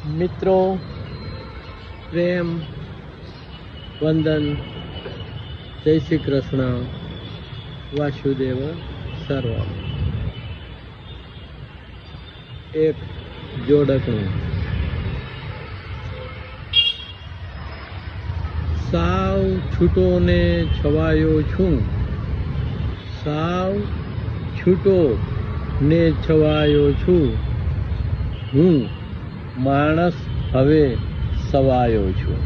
મિત્રો, પ્રેમ, વંદન, જય શ્રી કૃષ્ણ, વાસુદેવ સર્વમ. એક જોડકણું. સાવ છૂટો ને છવાયો છું, સાવ છૂટો ને છવાયો છું, હું માણસ હવે સવાયો છું.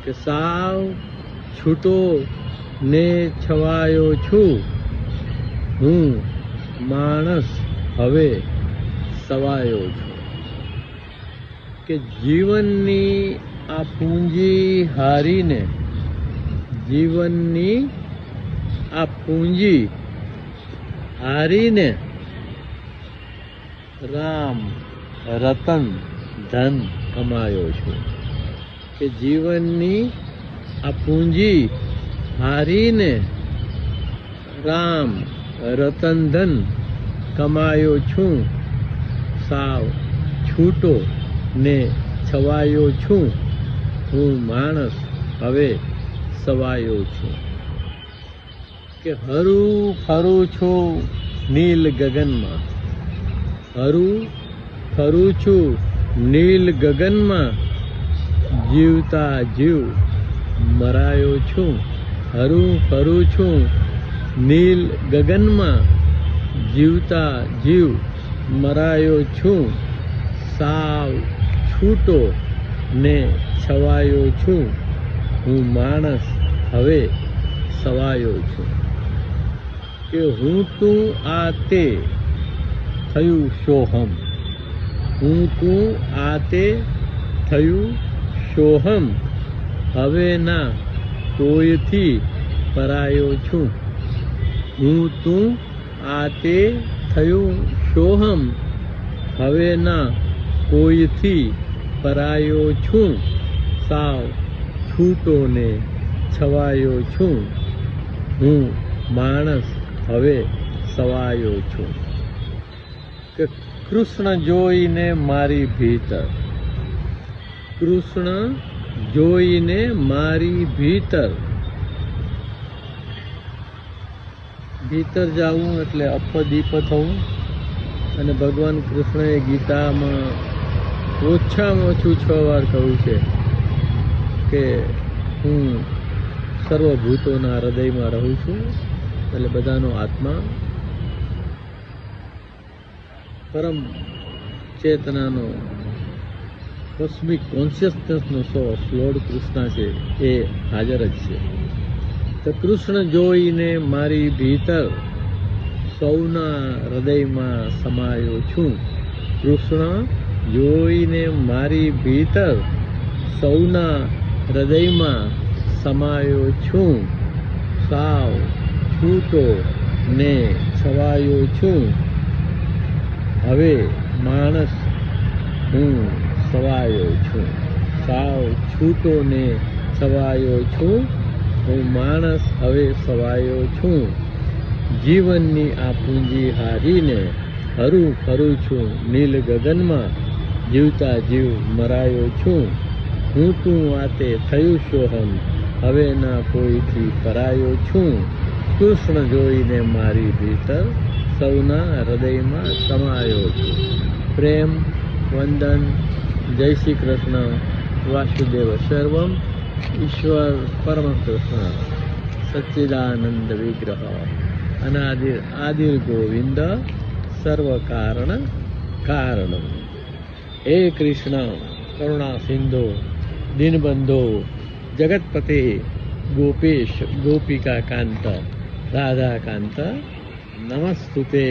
કે સાવ છૂટો ને છવાયો છું, હું માણસ હવે સવાયો છું. કે જીવનની આ પૂંજી હારીને, જીવનની આ પૂંજી હારીને રામ રતન ધન કમાયો છું. કે જીવનની આ પૂંજી હારીને રામ રતન ધન કમાયો છું, સાવ છૂટો ને છવાયો છું, હું માણસ હવે સવાયો છું. કે હરું ફરું છું નીલ ગગનમાં, હરું ફરું છું નીલ ગગનમાં, જીવતા જીવ મરાયો છું. હરું ફરું છું નીલ ગગનમાં, જીવતા જીવ મરાયો છું, સાવ છૂટો ને છવાયો છું, હું માણસ હવે સવાયો છું. કે હું તું આ તે થયું સોહમ, હું તું આ તે થયું સોહમ, હવે ના કોઈથી પરાયો છું. હું તું આ તે થયું સોહમ, હવે ના કોઈથી પરાયો છું, સાવ છૂટો ને છવાયો છું, હું માણસ હવે સવાયો છું. કે કૃષ્ણ જોઈને મારી ભીતર, કૃષ્ણ જોઈને મારી ભીતર, ભીતર જાવું એટલે અપદીપ થવું. અને ભગવાન કૃષ્ણએ ગીતામાં ઓછામાં ઓછું 6 વાર કહ્યું છે કે હું સર્વભૂતોના હૃદયમાં રહું છું. એટલે બધાનો આત્મા પરમ ચેતનાનો કોસ્મિક કોન્શિયસનેસનો સોર્સ લોર્ડ કૃષ્ણ છે, એ હાજર જ છે. તો કૃષ્ણ જોઈને મારી ભીતર સૌના હૃદયમાં સમાયો છું. કૃષ્ણ જોઈને મારી ભીતર સૌના હૃદયમાં સમાયો છું, સાવ છૂટો ને છવાયો છું, હવે માણસ હું સવાયો છું. સાવ છૂટો ને છવાયો છું, હું માણસ હવે સવાયો છું. જીવનની આ પૂંજી હારીને હરું ફરું છું નીલ ગગનમાં, જીવતા જીવ મરાયો છું, હું તું આતે થયું સોહમ, હવે ના કોઈથી પરાયો છું. કૃષ્ણ જોઈને મારી ભીતર સૌના હૃદયમાં સમાયો છું. પ્રેમ, વંદન, જય શ્રી કૃષ્ણ, વાસુદેવ સર્વમ. ઈશ્વર પરમ કૃષ્ણ સચ્ચિદાનંદ વિગ્રહ, અનાદિર આદિર ગોવિંદ, સર્વ કારણ કારણમ. હે કૃષ્ણ કરુણા સિંધુ દીનબંધો જગતપતે ગોપેશ ગોપિકા કાંત રાધાકાંત નમસ્તુતે.